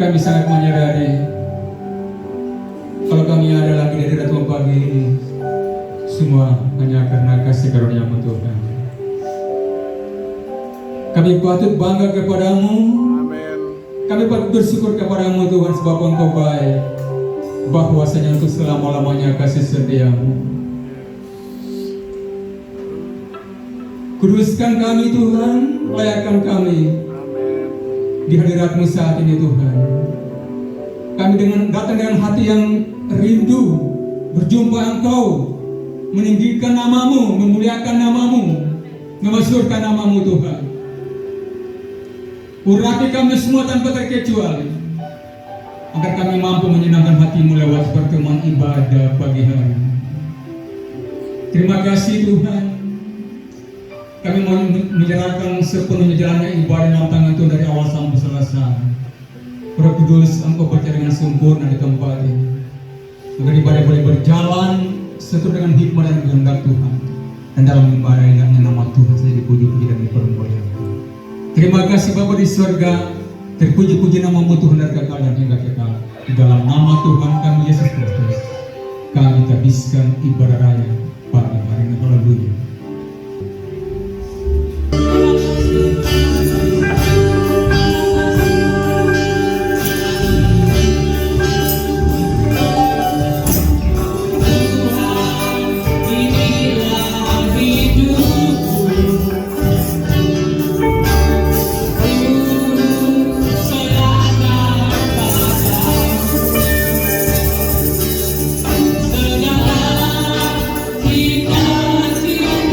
Kami sangat menyadari kalau kami ada lagi dari Ratu pagi ini, semua hanya karena kasih karunia-Mu Tuhan. Kami patut bangga kepadamu. Amin. Kami patut bersyukur kepadamu Tuhan, sebab Engkau baik, bahwasanya untuk selama-lamanya kasih setiamu. Kuduskan kami Tuhan, layakkan kami di hadirat-Mu saat ini Tuhan. Kami datang dengan hati yang rindu berjumpa Engkau, meninggikan nama-Mu, memuliakan nama-Mu, memasyurkan nama-Mu Tuhan. Urapi kami semua tanpa terkecuali, agar kami mampu menyenangkan hati-Mu lewat pertemuan ibadah pagi hari. Terima kasih Tuhan. Kami mau menyerahkan sepenuhnya jalannya ibadah dalam tangan Tuhan dari awal sampai selesai. Roh Kudus, Engkau bekerja dengan sempurna di tempat ini, agar ibadah boleh berjalan sesuai dengan hikmah dan kehendak Tuhan. Dan dalam ibadah ini nama Tuhan saja dipuji-puji dan dipermuliakan. Terima kasih Bapa di surga, terpuji-puji nama-Mu Tuhan dari kekal dan hingga kekal. Di dalam nama Tuhan kami Yesus Kristus, kami habiskan ibadah raya pagi hari ini. Haleluya. Segala kita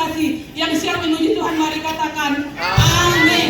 kasih. Yang siap menuju Tuhan, mari katakan amin.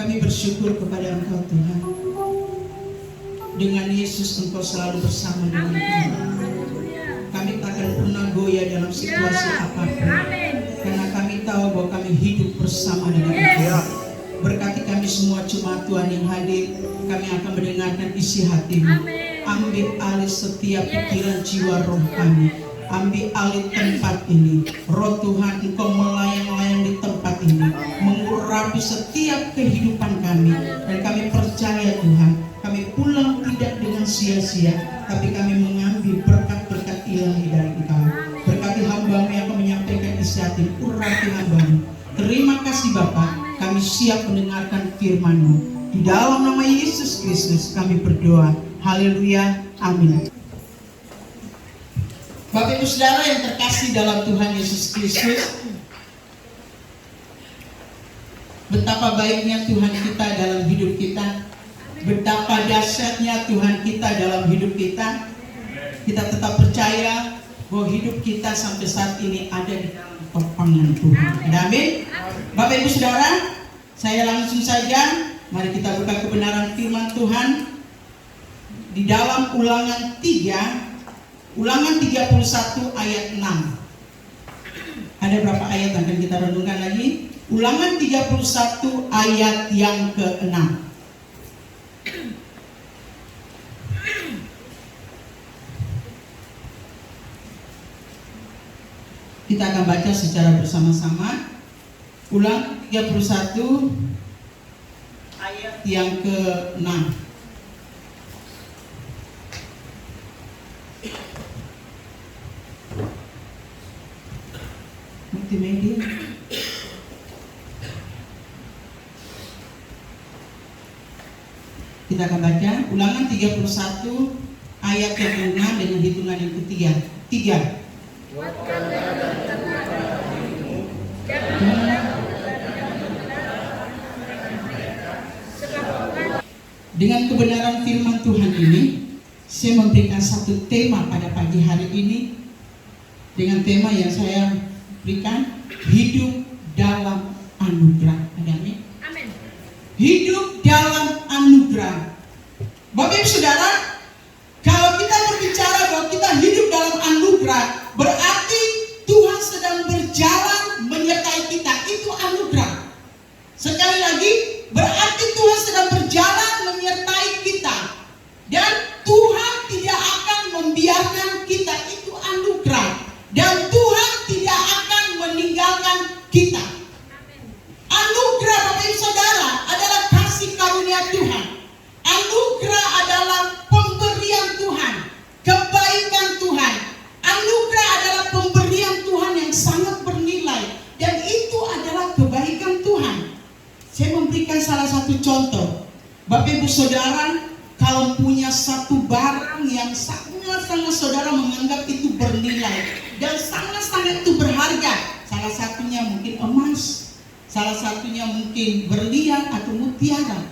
Kami bersyukur kepada Engkau Tuhan. Dengan Yesus Engkau selalu bersama dengan kami. Kami tak akan pernah goyah dalam situasi apapun. Karena kami tahu bahwa kami hidup bersama dengan Engkau. Berkati kami semua jemaat Tuhan yang hadir. Kami akan mendengarkan isi hati-Mu. Ambil alih setiap pikiran jiwa roh kami. Ambil alih tempat ini. Roh Tuhan, Engkau melayang-layang di tempat ini, mengurapi setiap kehidupan kami. Dan kami percaya Tuhan, kami pulang tidak dengan sia-sia, tapi kami mengambil berkat-berkat ilahi dari Engkau. Berkati hamba-Mu yang akan menyampaikan isi hati, urapi hamba-Mu. Terima kasih Bapa, kami siap mendengarkan firman-Mu. Di dalam nama Yesus Kristus kami berdoa. Haleluya, amin. Bapak Ibu Saudara yang terkasih dalam Tuhan Yesus Kristus, betapa baiknya Tuhan kita dalam hidup kita, betapa dahsyatnya Tuhan kita dalam hidup kita. Kita tetap percaya bahwa hidup kita sampai saat ini ada di dalam topangan Tuhan. Amin. Bapak Ibu Saudara, saya langsung saja, mari kita buka kebenaran firman Tuhan di dalam Ulangan 31 ayat 6. Ada berapa ayat akan kita renungkan lagi? Ulangan 31 ayat yang ke-6. Kita akan baca secara bersama-sama. Ulangan 31 ayat yang ke-6. Multimedia. Kita akan baca Ulangan 31 ayat yang ke-6 dengan hitungan yang ketiga. 3. Dengan kebenaran firman Tuhan ini, saya memberikan satu tema pada pagi hari ini. Dengan tema yang saya berikan, hidup dalam anugerah. Amin. Hidup dalam anugerah. Bapak Ibu Saudara, kalau kita berbicara bahwa kita hidup dalam anugerah, berarti Tuhan sedang berjalan menyertai kita. Itu anugerah. Sekali lagi, berarti Tuhan sedang berjalan menyertai kita. Dan Tuhan tidak akan membiarkan kita. Itu anugerah. Dan Tuhan tidak akan meninggalkan kita. Anugerah Bapak Ibu Saudara adalah kasih karunia Tuhan. Anugerah adalah pemberian Tuhan, kebaikan Tuhan. Anugerah adalah pemberian Tuhan yang sangat bernilai. Dan itu adalah kebaikan Tuhan. Saya memberikan salah satu contoh. Bapak Ibu Saudara, kalau punya satu barang yang sangat-sangat saudara menganggap itu bernilai dan sangat-sangat itu berharga, salah satunya mungkin emas, salah satunya mungkin berlian atau mutiara,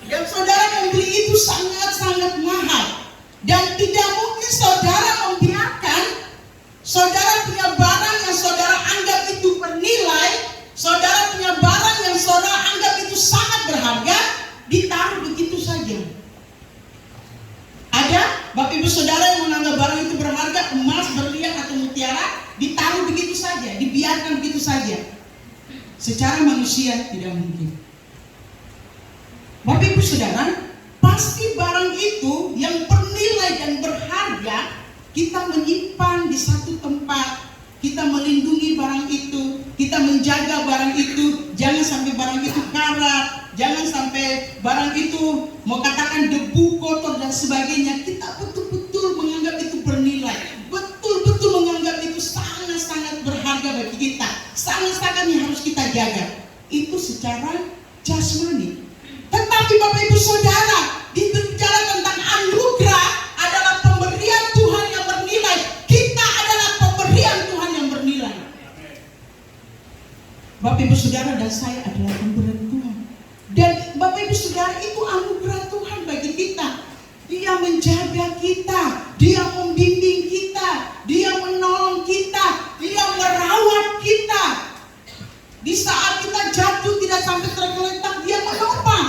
dan saudara membeli itu sangat-sangat mahal, dan tidak mungkin saudara membiarkan saudara punya barang yang saudara anggap itu bernilai, saudara punya barang yang saudara anggap itu sangat berharga, ditaruh begitu saja. Ada Bapak Ibu Saudara yang menganggap barang itu berharga, emas, berlian atau mutiara, ditaruh begitu saja, dibiarkan begitu saja. Secara manusia tidak mungkin. Bapak Ibu Saudara, pasti barang itu yang bernilai dan berharga kita menyimpan di satu tempat, kita melindungi barang itu, kita menjaga barang itu, jangan sampai barang itu karat, jangan sampai barang itu mau katakan debu, kotor dan sebagainya. Kita betul-betul menganggap itu bernilai, betul-betul menganggap itu sangat-sangat berharga bagi kita, sangat-sangat yang harus kita jaga. Itu secara jasmani. Tetapi Bapak Ibu Saudara, dibicara tentang anugerah adalah pemberian Tuhan yang bernilai. Kita adalah pemberian Tuhan yang bernilai. Bapak Ibu Saudara dan saya adalah pemberian Tuhan. Dan Bapak Ibu Saudara, itu anugerah Tuhan bagi kita. Dia menjaga kita, Dia membimbing kita, Dia menolong kita, Dia merawat kita. Di saat kita jatuh tidak sampai tergeletak, Dia menopang.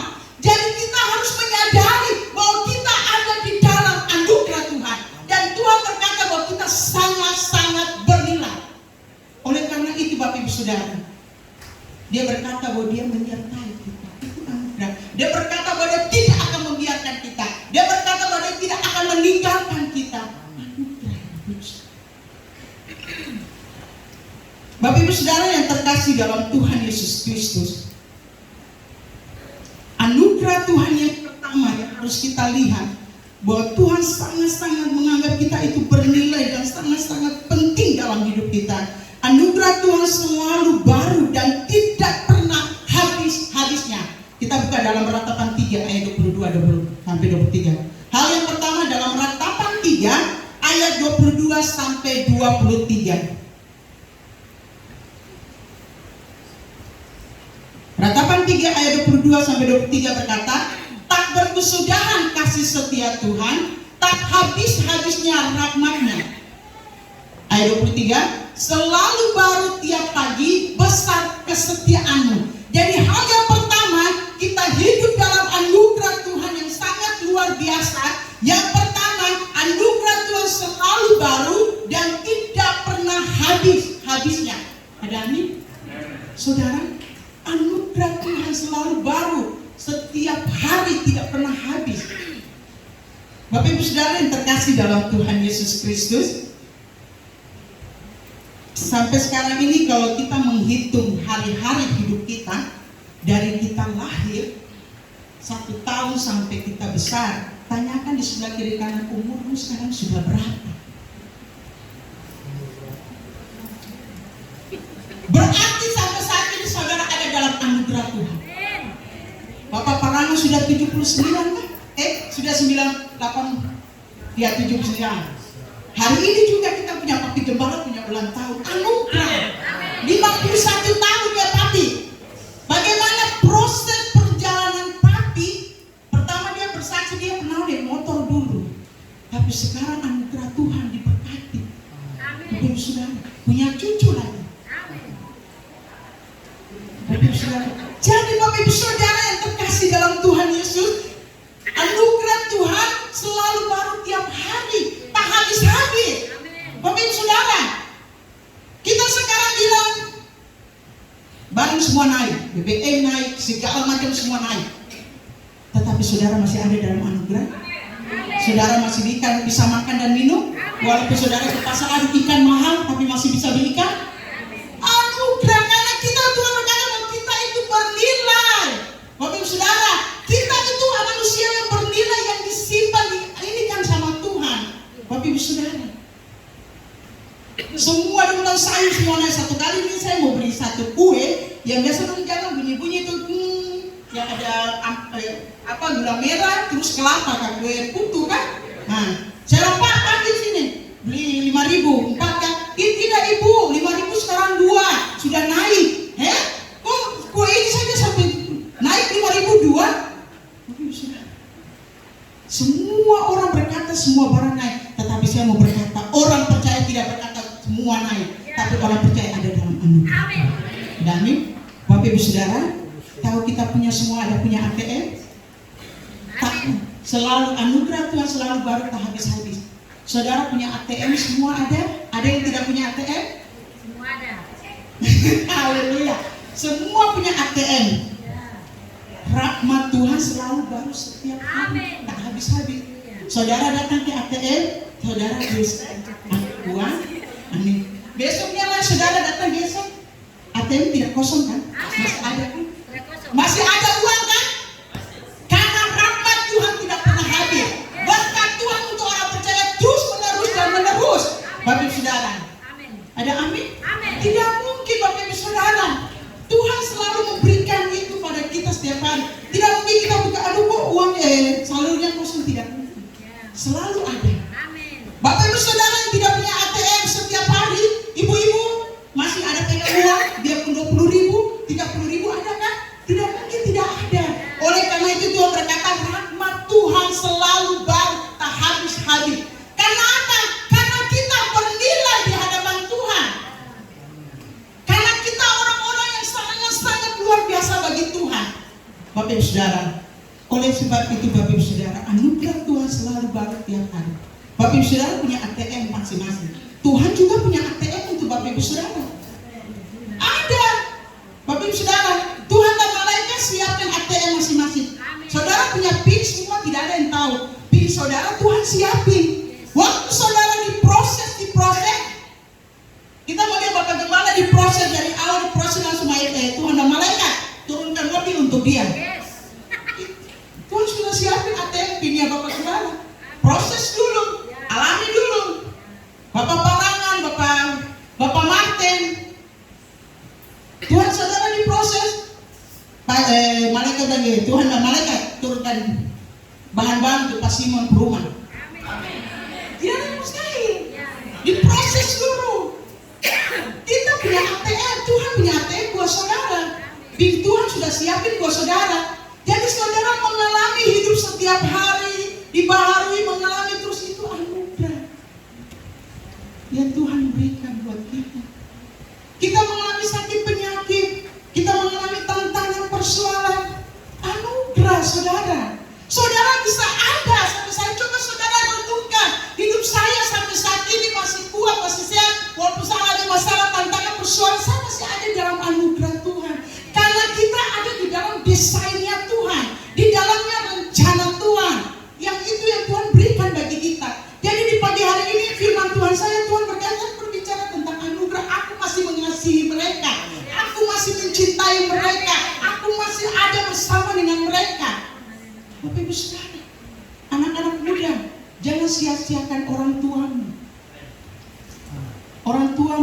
anugerah Tuhan yang pertama yang harus kita lihat, bahwa Tuhan sangat-sangat menganggap kita itu bernilai dan sangat-sangat penting dalam hidup kita. Anugerah Tuhan selalu baru dan tidak pernah habis-habisnya. Kita buka dalam Ratapan 3 ayat 22 sampai 23. Hal yang pertama dalam Ratapan 3 ayat 22 sampai 23. Ratapan 3 ayat 22 sampai 23 berkata, tak berkesudahan kasih setia Tuhan, tak habis-habisnya rahmat-Nya. Ayat 23, selalu baru tiap pagi, besar kesetiaan-Mu. Jadi hal yang pertama, kita hidup dalam anugerah Tuhan yang sangat luar biasa. Yang pertama, anugerah Tuhan selalu baru dan tidak pernah habis-habisnya. Ada amin? Saudara, anugerah Tuhan selalu baru, setiap hari tidak pernah habis. Bapak Ibu Saudara yang terkasih dalam Tuhan Yesus Kristus, sampai sekarang ini kalau kita menghitung hari-hari hidup kita, dari kita lahir 1 tahun sampai kita besar, tanyakan di sebelah kiri kanan, umurmu sekarang sudah berapa? Berarti sampai saat ini saudara ada dalam anugerah Tuhan. Bapak Parano sudah 79 kan? Sudah 98, ya 79. Hari ini juga kita punya Papi Gembala punya ulang tahun. Anugerah 51 tahun ya Papi. Bagaimana proses perjalanan Papi? Pertama dia bersaksi dia pernah naik motor dulu, tapi sekarang anugerah Tuhan diberkati. Bapak Ibu Saudara punya cucu lagi. Bapak Ibu Saudara, jadi Bapak Ibu Saudara yang terkasih dalam Tuhan Yesus, anugerah Tuhan selalu baru tiap hari, tak habis-habis. Bapak Ibu Saudara, kita sekarang bilang barang semua naik, BBM naik, segala macam semua naik. Tetapi saudara masih ada dalam anugerah. Saudara masih bisa makan dan minum. Walaupun saudara ke pasar ada ikan mahal, tapi masih bisa beli ikan. Anugerah, karena kita Tuhan berkata bahwa kita itu bernilai. Bapak Ibu Saudara, kita itu manusia yang bernilai, yang disimpan ini kan sama Tuhan. Bapak Ibu Saudara, semua di bulan sayur semuanya. Satu kali ini saya mau beli satu kue yang biasa orang jalan bunyi-bunyi itu yang ada gula merah terus kelapa kan, kue putu kan. Nah, saya lupa di sini beli 5.000 4 kan. Tidak ibu, 5.000 sekarang 2 sudah naik. Kok kue ini saja sampai naik 5.000 2? Semua orang berkata semua barang naik, tetapi saya mau berkata orang percaya tidak berkata semua naik, tapi orang percaya ada dalam anugerah. Amin. Bapak Ibu Saudara, tahu kita punya semua ada punya ATM? Tak, selalu anugerah Tuhan selalu baru, tak habis-habis. Saudara punya ATM semua ada? Ada yang tidak punya ATM? Semua ada. Haleluya. Semua punya ATM. Rahmat Tuhan selalu baru setiap hari, tak habis-habis. Saudara datang ke ATM, saudara bisa uang. Amin. Besoknya lah saudara datang besok, ATM tidak kosong kan? Masih ada kan? Masih ada uang kan? Karena rahmat Tuhan tidak pernah habis. Berkat Tuhan untuk orang percaya terus menerus dan menerus. Bapak Ibu Saudara, ada amin? Tidak mungkin Bapak Ibu Saudara. Tuhan selalu memberikan itu pada kita setiap hari. Tidak mungkin kita buka, aduh kok uang salurnya kosong, tidak mungkin. Selalu ada. Bapak Ibu Saudara yang tidak punya ATM setiap hari, ibu-ibu masih ada pegang uang, dia pun 20.000, 30.000 ada kan? Tidak mungkin tidak ada. Oleh karena itu Tuhan berkata rahmat Tuhan selalu baru, tak habis-habis. Karena apa? Karena kita bernilai di hadapan Tuhan. Karena kita orang-orang yang sangat-sangat luar biasa bagi Tuhan. Bapak Ibu Saudara, oleh sebab itu Bapak Ibu Saudara, anugerah Tuhan selalu baru tiap hari. Bapak Ibu Saudara punya ATM masing-masing. Tuhan juga punya ATM untuk Bapak Ibu Saudara. Ada. Bapak Ibu Saudara, Tuhan dan malaikat siapkan ATM masing-masing. Saudara punya PIN semua, tidak ada yang tahu. PIN saudara Tuhan siapin. Waktu saudara diproses, kita mau lihat Bapak Gembala diproses dari awal, diproses langsung Tuhan dan malaikat turunkan mobil untuk dia. dunia Bapak Saudara. Proses dulu, alami dulu. Bapak Parangan, Bapak Martin, Tuhan Saudara diproses. Malaikat lagi, Tuhan dan malaikat turunkan bahan-bahan untuk Pak Simon rumah. Tidak ada yang mustahil. Diproses dulu. Kita punya ATM, Tuhan punya ATM buat saudara. Tuhan sudah siapin buat saudara. Jadi saudara mengalami hidup setiap hari, dibaharui, mengalami terus, itu anugerah yang Tuhan berikan buat kita. Kita mengalami sakit penyakit, kita mengalami tantangan persoalan, anugerah saudara. Saudara bisa ada, sampai saya coba saudara renungkan, hidup saya sampai saat ini masih kuat, masih sehat, walaupun saya ada masalah, tantangan persoalan, saya masih ada dalam anugerah Tuhan. Karena kita ada di dalam desainnya Tuhan, di dalamnya rencana Tuhan, yang itu yang Tuhan berikan bagi kita. Jadi di pagi hari ini firman Tuhan saya, Tuhan berbicara tentang anugerah. Aku masih mengasihi mereka, aku masih mencintai mereka, aku masih ada bersama dengan mereka. Bapak Ibu Saudara, anak-anak muda, jangan sia-siakan orang tuamu. Orang tua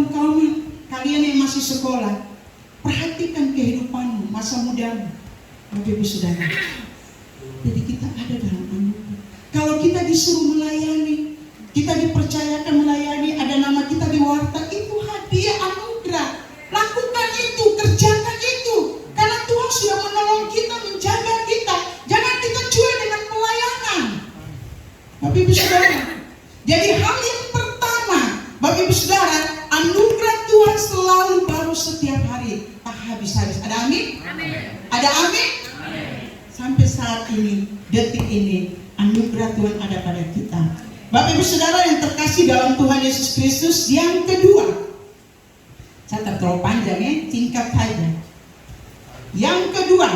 kalian yang masih sekolah, perhatikan kehidupanmu, masa mudamu. Bapak Ibu Saudara, jadi kita ada dalam anugerah. Kalau kita disuruh melayani, kita dipercayakan melayani, ada nama kita di warta, itu hadiah anugerah. Lakukan itu, kerjakan itu, karena Tuhan sudah menolong kita, menjaga kita. Jangan kita cuek dengan pelayanan, Bapak Ibu Saudara. Jadi hal yang pertama, Bapak Ibu Saudara, anugerah Tuhan selalu baru setiap hari, tak habis-habis. Ada amin? Ada amin? Sampai saat ini, detik ini, anugerah Tuhan ada pada kita. Bapak Ibu Saudara yang terkasih dalam Tuhan Yesus Kristus, yang kedua, saya tak terlalu panjang ya, singkat saja. Yang kedua,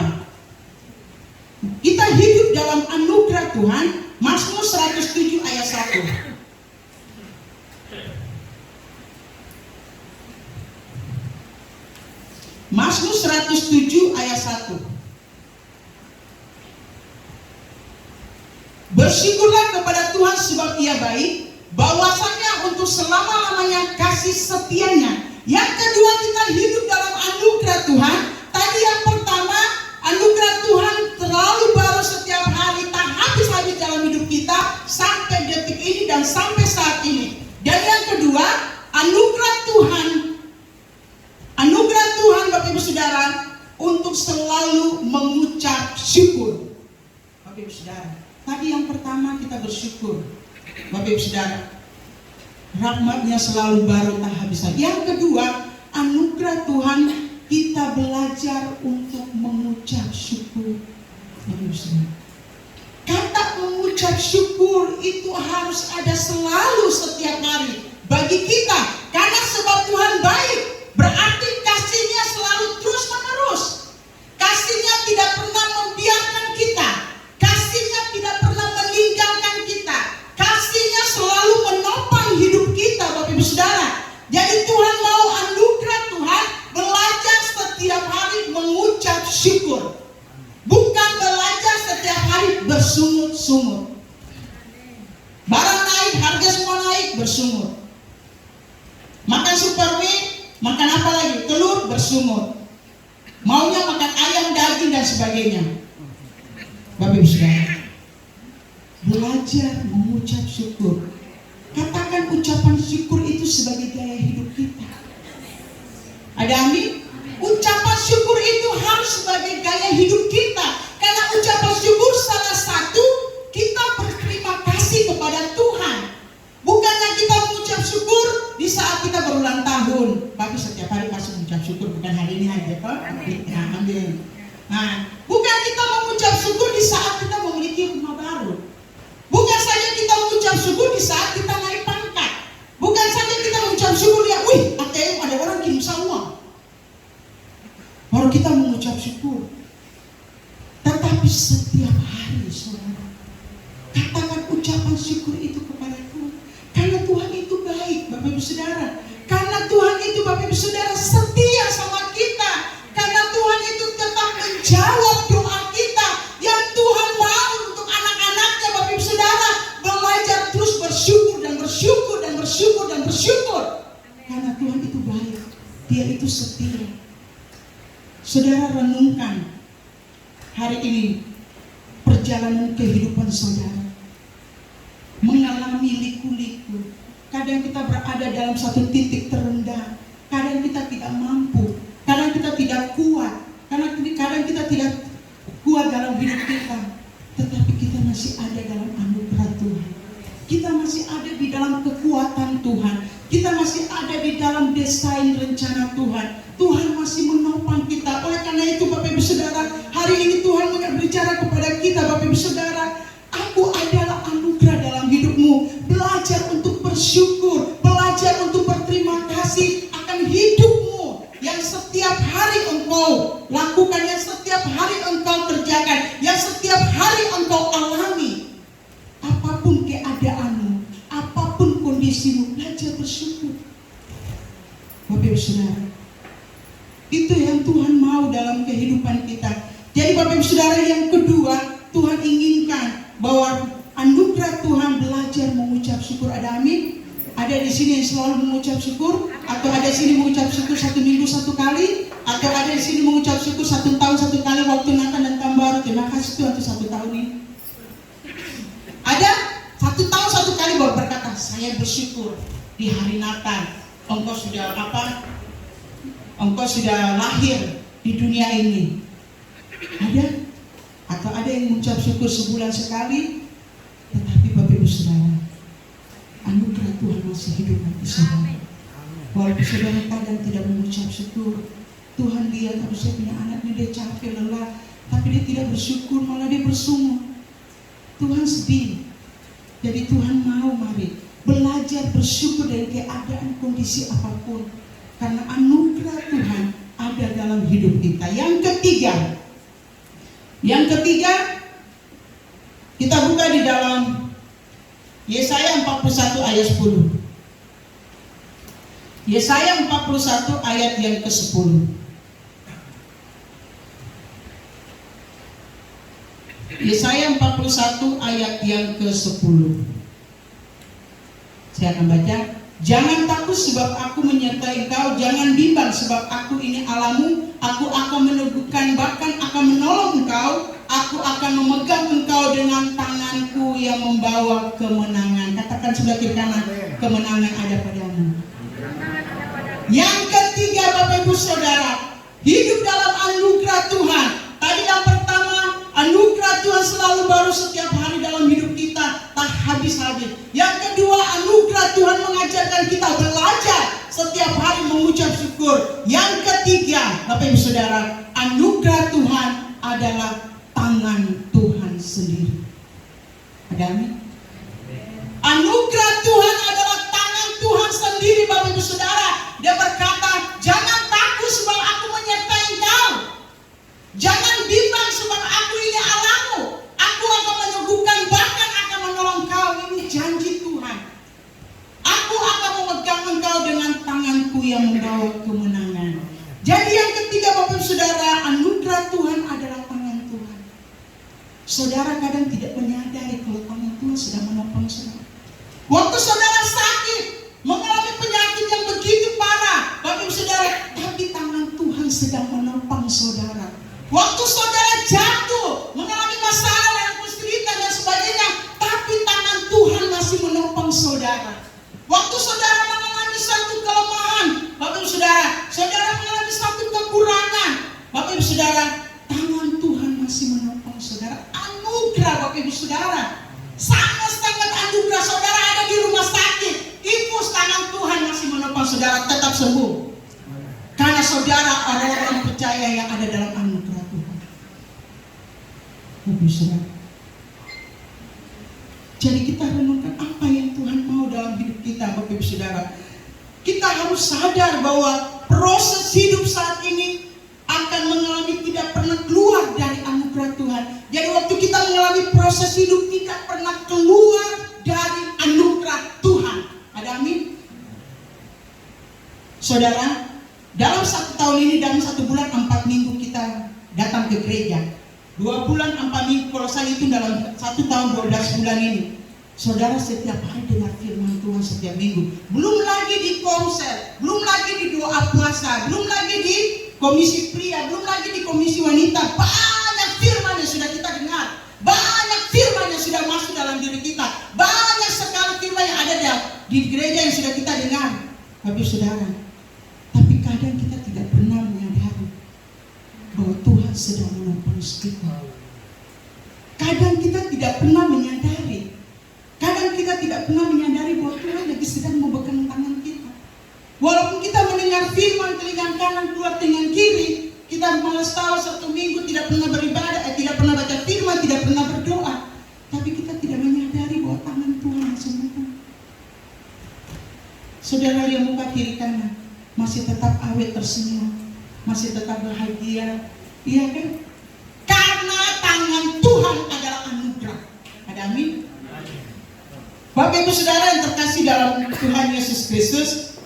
kita hidup dalam anugerah Tuhan. Mazmur 107 ayat 1. Mazmur 107 ayat 1. Bersyukurlah kepada Tuhan sebab Ia baik, bahwasanya untuk selama-lamanya kasih setianya. Yang kedua, kita hidup dalam anugerah Tuhan. Tadi yang pertama, anugerah Tuhan terlalu baru setiap hari, tak habis-habis dalam hidup kita sampai detik ini dan sampai saat ini. Dan yang kedua, anugerah Tuhan Bapak Ibu Saudara untuk selalu mengucap syukur. Bapak Ibu Saudara, tadi yang pertama kita bersyukur, Bapak Ibu Saudara, rahmatnya selalu baru, tak habis-habis. Yang kedua, anugerah Tuhan, kita belajar untuk mengucap syukur. Bapak Ibu Saudara, kata mengucap syukur itu harus ada selalu setiap hari bagi kita. Karena sebab Tuhan baik, berarti kasih-Nya selalu terus menerus. Kasih-Nya tidak pernah membiarkan kita, kasih-Nya tidak pernah meninggalkan kita, kasih-Nya selalu menopang hidup kita, Bapak Ibu Saudara. Jadi Tuhan mau anugerah Tuhan belajar setiap hari mengucap syukur, bukan belajar setiap hari bersungut-sungut. Barang naik, harga semua naik, bersungut. Makan supermie, makan apa lagi? Telur, bersungut. Maunya makan ayam, daging dan sebagainya. Bapak Ibu Saudara, belajar mengucap syukur. Katakan ucapan syukur itu sebagai gaya hidup kita. Ada amin? Ucapan syukur itu harus sebagai gaya hidup kita. Karena ucapan syukur salah satu, kita berterima kasih kepada Tuhan. Bukannya kita mengucap syukur di saat kita berulang tahun. Tapi setiap hari pasti mengucap syukur, bukan hari ini aja toh. Nah, bukan kita mengucap syukur di saat kita memiliki rumah baru. Bukan saja kita mengucap syukur di saat kita naik pangkat. Bukan saja kita mengucap syukur dia, wih, ATM ada orang kirim uang. Baru kita mengucap syukur. Tetapi setiap hari, saudara, katakan ucapan syukur itu kepada Tuhan. Karena Tuhan itu baik, Bapak Ibu Saudara. Karena Tuhan itu, Bapak Ibu Saudara, setia sama kita. Karena Tuhan itu tetap menjawab doa kita. Yang Tuhan mau untuk anak-anaknya, Bapak Ibu Saudara renungkan hari ini perjalanan kehidupan saudara. Mengalami liku-liku. Kadang kita berada dalam satu titik terendah. Kadang kita tidak mampu. Kadang kita tidak kuat. Kadang kita tidak kuat dalam hidup kita. Tetapi kita masih ada dalam anugerah Tuhan. Kita masih ada di dalam kekuatan Tuhan. Kita masih ada di dalam desain rencana Tuhan. Tuhan masih menopang kita. Oleh karena itu Bapak Ibu Saudara, hari ini Tuhan berbicara kepada kita, Bapak Ibu Saudara, aku adalah anugerah dalam hidupmu. Belajar untuk bersyukur, belajar untuk berterima kasih akan hidupmu yang setiap hari engkau lakukan, yang setiap hari engkau kerjakan, yang setiap hari engkau alami. Apapun keadaanmu, apapun kondisimu, belajar bersyukur. Bapak Ibu Saudara, itu yang Tuhan mau dalam kehidupan kita. Jadi Bapak Ibu Saudara, yang kedua, Tuhan inginkan bahwa anugerah Tuhan belajar mengucap syukur. Ada amin? Ada di sini yang selalu mengucap syukur? Atau ada di sini mengucap syukur 1 minggu 1 kali? Atau ada di sini mengucap syukur 1 tahun 1 kali waktu Natal dan Tahun Baru? Terima kasih Tuhan untuk 1 tahun ini. Ada 1 tahun 1 kali baru berkata, saya bersyukur di hari Natal engkau sudah engkau sudah lahir di dunia ini. Ada? Atau ada yang mengucap syukur sebulan sekali? Tetapi Bapak Ibu Saudara, anugerah Tuhan masih hidup bagi saudara. Walaupun saudara kadang tidak mengucap syukur, Tuhan lihat, kalau saya punya anak ini dia capek, lelah, tapi dia tidak bersyukur, malah dia bersungut. Tuhan sedih. Jadi Tuhan mau mari belajar bersyukur dari keadaan kondisi apapun. Karena anugerah Tuhan ada dalam hidup kita. Yang ketiga, kita buka di dalam Yesaya 41 ayat 10. Yesaya 41 ayat yang ke-10. Yesaya 41 ayat yang ke-10. Saya akan baca. Jangan takut sebab aku menyertai engkau, jangan bimbang sebab aku ini Allahmu, aku akan meneguhkan bahkan akan menolong engkau, aku akan memegang engkau dengan tanganku yang membawa kemenangan. Katakan sebelah kiri kanan, kemenangan ada padamu. Yang ketiga Bapak Ibu Saudara, hidup dalam anugerah Tuhan. Tadi yang pertama, anugerah Tuhan selalu baru setiap hari dalam hidup kita, tak habis-habis. Yang kedua, anugerah Tuhan mengajarkan kita belajar setiap hari mengucap syukur. Yang ketiga, Bapak Ibu Saudara, anugerah Tuhan adalah tangan Tuhan sendiri. Ada amin? Anugerah Tuhan adalah tangan Tuhan sendiri, Bapak Ibu Saudara. Dia berkata, jangan takut sebab aku menyertai engkau. Jangan bimbang sebab aku ini Allahmu. Aku akan meneguhkan bahkan akan menolong engkau. Ini janji Tuhan. Aku akan memegang engkau dengan tanganku yang membawa kemenangan. Jadi yang ketiga Bapak Ibu Saudara, anugerah Tuhan adalah tangan Tuhan. Saudara kadang tidak menyadari kalau tangan Tuhan sedang menopang saudara. Waktu saudara sakit, mengalami penyakit yang begitu parah, Bapak Ibu Saudara, tapi tangan Tuhan sedang menopang saudara. Waktu saudara jatuh, mengalami masalah dan kesulitan dan sebagainya, tapi tangan Tuhan masih menopang saudara. Waktu saudara mengalami satu kelemahan, Bapak Ibu Saudara, saudara mengalami satu kekurangan, Bapak Ibu Saudara, tangan Tuhan masih menopang saudara. Anugerah Bapak Ibu Saudara, sangat-sangat anugerah. Saudara ada di rumah sakit, infus tangan Tuhan masih menopang saudara tetap sembuh. Karena saudara orang-orang percaya yang ada dalam anugerah Tuhan. Bapak Ibu Saudara, jadi kita renungkan apa yang Tuhan mau dalam hidup kita, Bapak Ibu Saudara. Kita harus sadar bahwa proses hidup saat ini akan mengalami tidak pernah keluar dari anugerah Tuhan. Jadi waktu kita mengalami proses hidup tidak pernah keluar dari anugerah Tuhan. Ada amin? Saudara, dalam 1 tahun ini, dalam 1 bulan 4 minggu kita datang ke gereja. 2 bulan 4 minggu, kalau saya itu dalam 1 tahun 12 bulan ini. Saudara setiap hari dengar firman Tuhan setiap minggu. Belum lagi di konser, belum lagi di doa puasa, belum lagi di komisi pria, belum lagi di komisi wanita. Banyak firman yang sudah kita dengar. Banyak firman yang sudah masuk dalam diri kita. Banyak sekali firman yang ada di gereja yang sudah kita dengar. Tapi saudara, tapi kadang kita tidak pernah menyadari bahwa Tuhan sedang menopang kita. Kadang kita tidak pernah menyadari. Kadang kita tidak pernah menyadari bahwa Tuhan lagi sedang memegang tangan kita. Walaupun kita mendengar firman telinga kanan keluar telinga kiri, kita malas tahu satu minggu tidak pernah beribadah, tidak pernah baca firman, tidak pernah berdoa, tapi kita tidak menyadari bahwa tangan Tuhan yang memegang. Saudara yang muka kiri kanan masih tetap awet tersenyum, masih tetap bahagia, iya kan? Karena tangan Tuhan adalah anugerah. Ada amin? Bapak Ibu Saudara yang terkasih dalam Tuhan Yesus Kristus,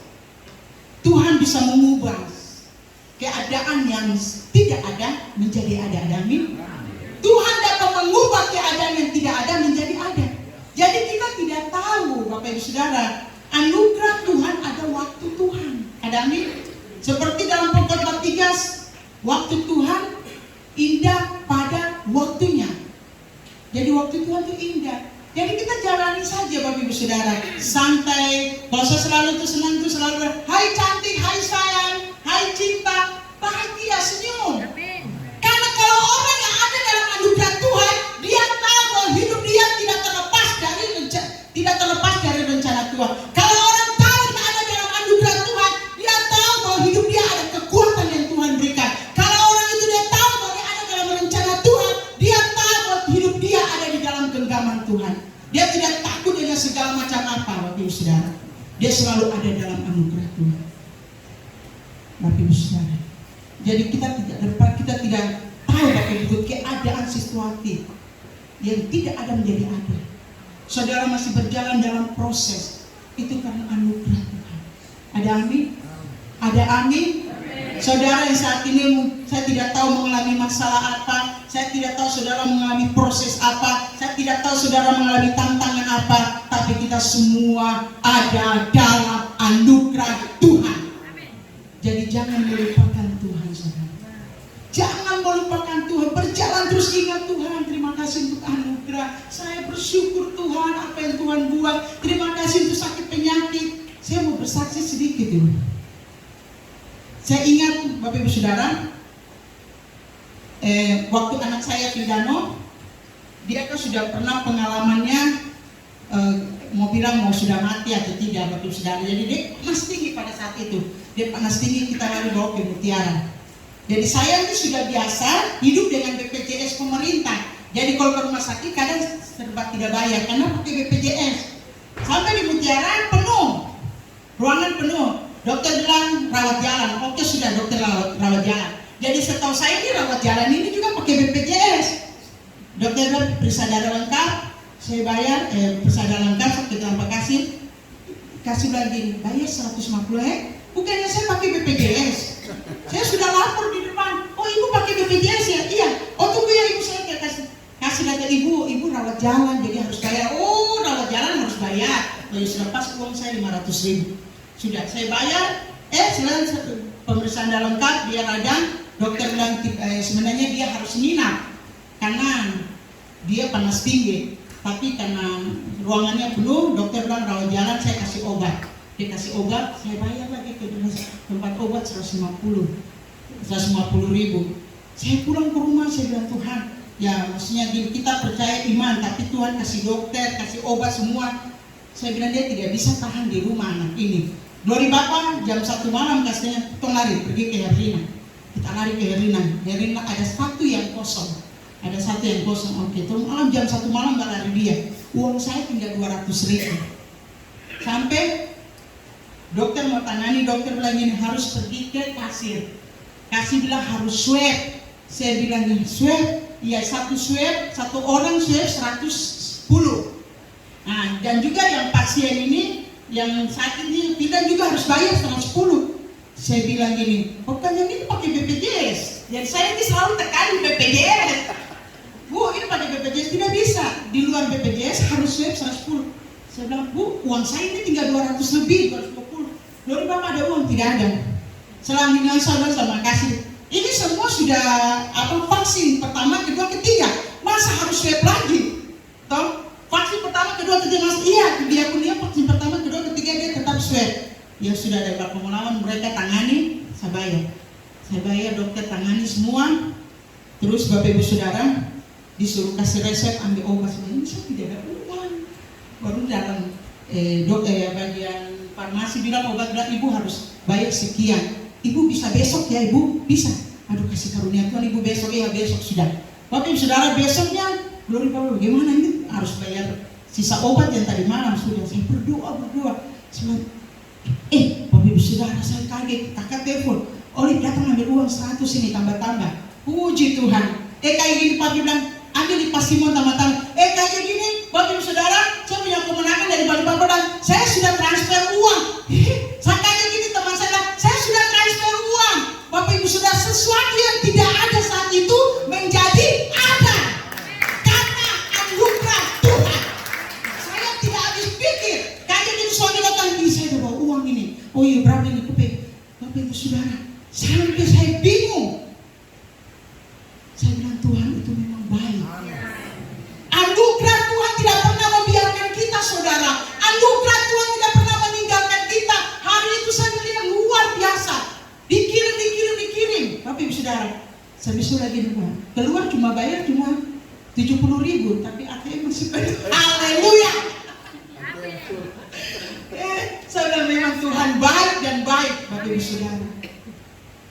Tuhan bisa mengubah keadaan yang tidak ada menjadi ada. Amin. Tuhan dapat mengubah keadaan yang tidak ada menjadi ada. Jadi kita tidak tahu, Bapak Ibu Saudara, anugerah Tuhan ada waktu Tuhan. Ada amin. Seperti dalam Pengkhotbah 3, waktu Tuhan indah pada waktunya. Jadi waktu Tuhan itu indah. Jadi kita jalani saja Bapak Ibu Saudara, santai. Kalau saya selalu tuh senang tuh selalu, hai cantik, hai sayang, hai cinta, bahagia, senyum. Karena kalau orang yang ada dalam anugerah Tuhan, dia tahu bahwa hidup dia tidak terlepas dari rencana Tuhan. Kalau orang tahu dia ada dalam anugerah Tuhan, dia tahu bahwa hidup dia ada kekuatan yang Tuhan berikan. Kalau orang itu dia tahu bahwa dia ada dalam rencana Tuhan, dia tahu bahwa hidup dia ada di dalam genggaman Tuhan. Dia tidak takut dengan segala macam apa, Bapak Ibu Saudara. Dia selalu ada dalam anugerah Tuhan. Bapak Ibu Saudara. Jadi kita tidak tahu Bapak Ibu keadaan situatif yang tidak ada menjadi ada. Saudara masih berjalan dalam proses. Itu karena anugerah Tuhan. Ada amin? Ada amin? Saudara yang saat ini saya tidak tahu mengalami masalah apa, saya tidak tahu saudara mengalami proses apa, saya tidak tahu saudara mengalami tantangan apa, tapi kita semua ada dalam anugerah Tuhan. Jadi jangan melupakan Tuhan, saudara. Jangan melupakan Tuhan, berjalan terus ingat Tuhan. Terima kasih untuk anugerah. Saya bersyukur Tuhan apa yang Tuhan buat. Terima kasih untuk sakit penyakit. Saya mau bersaksi sedikit ini. Saya ingat Bapak Ibu Saudara, waktu anak saya Pidano, dia kan sudah pernah pengalamannya mau bilang mau sudah mati atau tidak Bapak Ibu Saudara. Jadi dia panas tinggi pada saat itu. Dia panas tinggi, kita lalu bawa ke Mutiara. Jadi saya ini sudah biasa hidup dengan BPJS pemerintah. Jadi kalau ke rumah sakit kadang serba tidak bayar karena pakai BPJS. Sampai di Mutiara penuh, ruangan penuh. Dokter bilang rawat jalan, oke sudah dokter rawat jalan. Jadi setahu saya ini rawat jalan ini juga pakai BPJS. Dokter bilang periksa darah lengkap, saya bayar, periksa darah lengkap, sakit tanpa kasih bilang gini, bayar 150 bukannya saya pakai BPJS. Saya sudah lapor di depan, oh ibu pakai BPJS ya? Iya, oh tunggu ya ibu saya kasih data ibu rawat jalan jadi harus bayar. Oh rawat jalan harus bayar, lalu sudah pas uang saya 500.000. Sudah saya bayar, selain pemeriksaan darah lengkap, dia radang, dokter bilang sebenarnya dia harus nginap karena dia panas tinggi. Tapi karena ruangannya penuh, dokter bilang rawat jalan, saya kasih obat. Dia kasih obat, saya bayar lagi ke tempat obat 150.000. Saya pulang ke rumah, saya bilang Tuhan, ya maksudnya kita percaya iman, tapi Tuhan kasih dokter, kasih obat semua. Saya bilang dia tidak bisa tahan di rumah anak ini. Glory Bapak, jam 1 malam kasihnya, kita lari pergi ke Herlina. Kita lari ke Herlina. Herlina ada satu yang kosong. Oke, terus malam jam 1 malam gak lari dia. Uang saya tinggal 200.000. Sampai dokter mau tangani, dokter bilang ini harus pergi ke kasir. Kasir bilang harus swab. Saya bilang ini swab, iya satu orang swab 110. Nah, dan juga yang pasien ini yang sakit ini kita juga harus bayar 110. Saya bilang gini, pokoknya ini pakai BPJS. Jadi saya ini selalu tekan BPJS. Bu, ini pakai BPJS tidak bisa. Di luar BPJS harus swab 110. Saya bilang, Bu, uang saya ini tinggal 200 lebih, 250. Lori Bapak ada uang? Tidak ada. Selang dengan saudara, terima kasih. Ini semua sudah vaksin pertama, kedua, ketiga. Masa harus swab lagi? Toh, vaksin pertama, kedua, ketiga, mas, iya, dia kuliah vaksin pertama, kedua, ketiga, dia tetap swab. Ya sudah ada beberapa pengalaman, mereka tangani, saya bayar, dokter tangani semua. Terus Bapak Ibu Saudara disuruh kasih resep, ambil obat. Ini saya tidak ada uang. Baru dalam bagian farmasi bilang obat, bilang Ibu harus bayar sekian. Ibu bisa besok ya, Ibu bisa. Aduh, kasih karunia Tuhan, Ibu besok ya, besok sudah. Bapak Ibu Saudara besoknya, Glory Bapak, bagaimana ini harus bayar sisa obat yang tadi malam sudah. Saya berdoa. Bapak Ibu Saudara, saya kaget, kakak telepon, Olive datang ambil uang 100 ini tambah-tambah. Puji Tuhan. Kayak gini Papi bilang, ambil di Pasimon tambah-tambah. Kayak gini, Bapak Ibu Saudara, saya punya kemenangan dari Balikpapan dan saya sudah transfer uang. Saya kayak gini teman saya sudah transfer uang. Bapak Ibu Saudara, sesuatu yang tidak ada saat itu menjadi ada. Karena anugerah Tuhan. Saya tidak habis pikir. Kayak gini suami datang, saya udah bawa uang ini. Oh iya, berapa ini kuping? Bapak Ibu Saudara, sampai saya bingung. Saya bilang Tuhan itu memang baik. Anugerah Tuhan tidak pernah membiarkan kita, saudara. Anugerah Tuhan tidak pernah meninggalkan kita. Hari itu saya melihat luar biasa. Dikirim. Bapak Ibu Saudara, saya besok lagi di rumah. Keluar cuma bayar cuma 70.000, tapi ATM masih penuh. Haleluya. Saya bilang memang Tuhan baik dan baik, Bapak Ibu Saudara.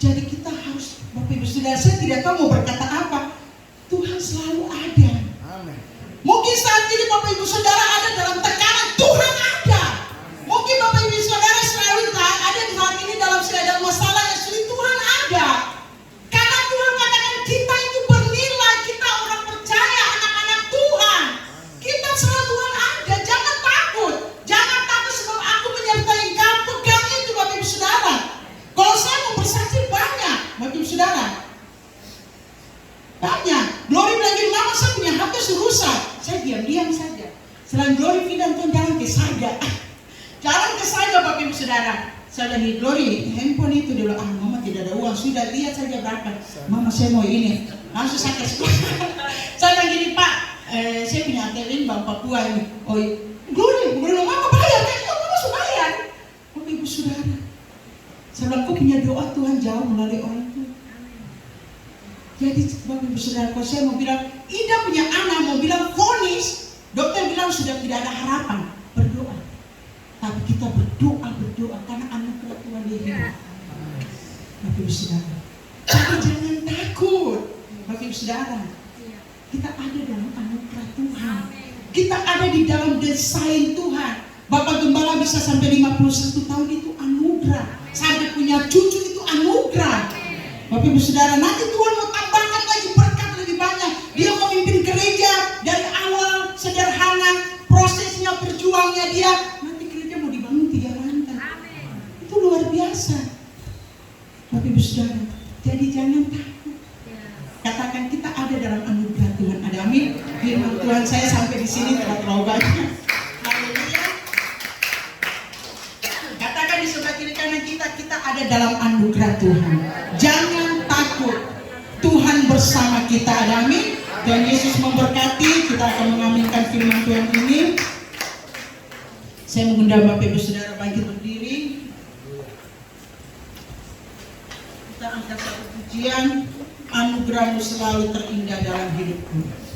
Jadi kita harus, Bapak Ibu Saudara, saya tidak tahu mau berkata apa. Tuhan selalu ada. Amin. Mungkin saat ini Bapak Ibu Saudara ada dalam tekanan, Tuhan ada. Mungkin Bapak Ibu Saudara selalu ada saat ini dalam sedang masalah yang sulit, Tuhan ada. Karena Tuhan katakan kita itu bernilai, kita orang percaya, anak-anak Tuhan. Kita selalu Tuhan ada, jangan takut. Jangan takut sebab aku menyertai engkau, pegang itu Bapak Ibu Saudara. Kalau saya mau bersaksi banyak, Bapak Ibu Saudara. Banyak. Glory bilang gini, mama saya punya HP rusak. Saya diam-diam saja. Selain Glory bilang Tuhan jangan ke saya. Jangan ke saya Bapak Ibu Saudara. Saya bilang Glory, handphone itu dia bilang, mama tidak ada uang. Sudah lihat saja berapa. Mama saya mau ini. Langsung saya kasih. Saya bilang gini, Pak, saya punya ATM Bank Papua ini. Oh, Glory, bilang mama bayar. Mama sudah bayar. Bapak Ibu Saudara. Saya bilang kau punya doa Tuhan jauh melalui orang tua. Jadi Bapak Ibu Saudara, kalau saya mau bilang, Ida punya anak mau bilang vonis, dokter bilang sudah tidak ada harapan, berdoa. Tapi kita berdoa karena anugerah Tuhan dia hidup. Bapak Ibu Saudara, tapi jangan takut. Bapak Ibu Saudara, kita ada dalam anugerah Tuhan. Kita ada di dalam desain Tuhan. Bapak Gembala bisa sampai 51 tahun itu anugerah. Sampai punya cucu itu anugerah. Bapak Ibu Saudara, nanti Tuhan mau tambahkan lagi berkat lebih banyak. Dia mau memimpin gereja dari awal sederhana, prosesnya, perjuangnya dia. Nanti gereja mau dibangun 3 lantai. Itu luar biasa. Bapak Ibu Saudara, jadi jangan takut. Katakan kita ada dalam anugerah Tuhan. Ada amin. Firman Tuhan saya sampai di sini telah terlalu banyak. Haleluya. Katakan di sebelah kiri kanan kita ada dalam anugerah Tuhan. Jangan takut. Tuhan bersama kita. Ada amin. Dan Yesus memberkati. Kita akan mengaminkan firman Tuhan ini. Saya mengundang Bapak Ibu Saudara bangkit berdiri. Kita angkat satu pujian. Anugerahmu selalu terindah dalam hidupku.